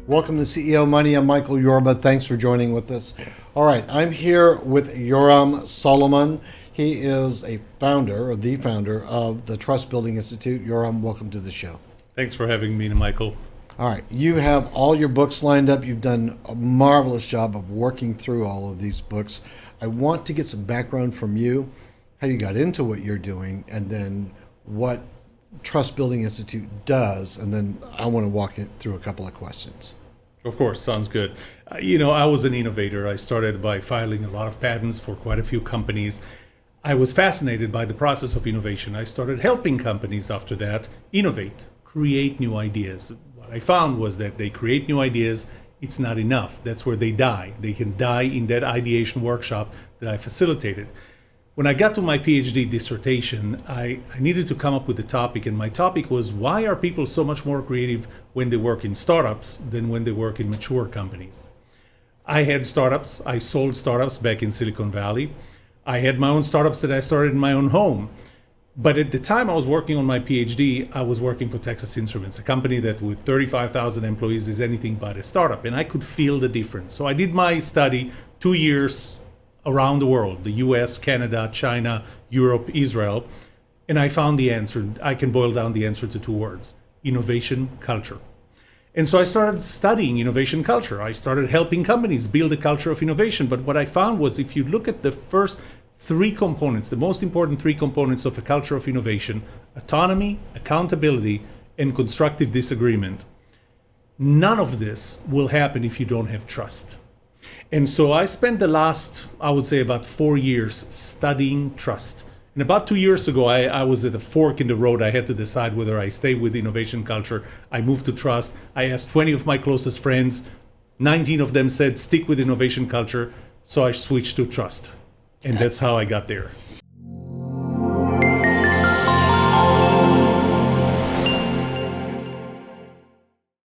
Welcome to CEO Money. I'm Michael Yorba. Thanks for joining with us. All right, I'm here with Yoram Solomon. He is a founder, or the founder, of the Trust Building Institute. Yoram, welcome to the show. Thanks for having me, Michael. All right, you have all your books lined up. You've done a marvelous job of working through all of these books. I want to get some background from you, how you got into what you're doing, and then what Trust Building Institute does, and then I want to walk it through a couple of questions. Of course, sounds good. I was an innovator. I started by filing a lot of patents for quite a few companies. I was fascinated by the process of innovation. I started helping companies after that innovate, create new ideas. What I found was that they create new ideas, it's not enough. That's where they die. They can die in that ideation workshop that I facilitated. When I got to my PhD dissertation, I needed to come up with a topic, and my topic was, why are people so much more creative when they work in startups than when they work in mature companies? I had startups. I sold startups back in Silicon Valley. I had my own startups that I started in my own home. But at the time I was working on my PhD, I was working for Texas Instruments, a company that with 35,000 employees is anything but a startup, and I could feel the difference. So I did my study, 2 years around the world, the US, Canada, China, Europe, Israel, and I found the answer. I can boil down the answer to 2 words: innovation culture. And so I started studying innovation culture. I started helping companies build a culture of innovation. But what I found was, if you look at the first 3 components, the most important 3 components of a culture of innovation: autonomy, accountability, and constructive disagreement, none of this will happen if you don't have trust. And so I spent the last, I would say, about 4 years studying trust. And about 2 years ago, I was at a fork in the road. I had to decide whether I stay with innovation culture. I moved to trust. I asked 20 of my closest friends. 19 of them said, stick with innovation culture. So I switched to trust. And that's how I got there.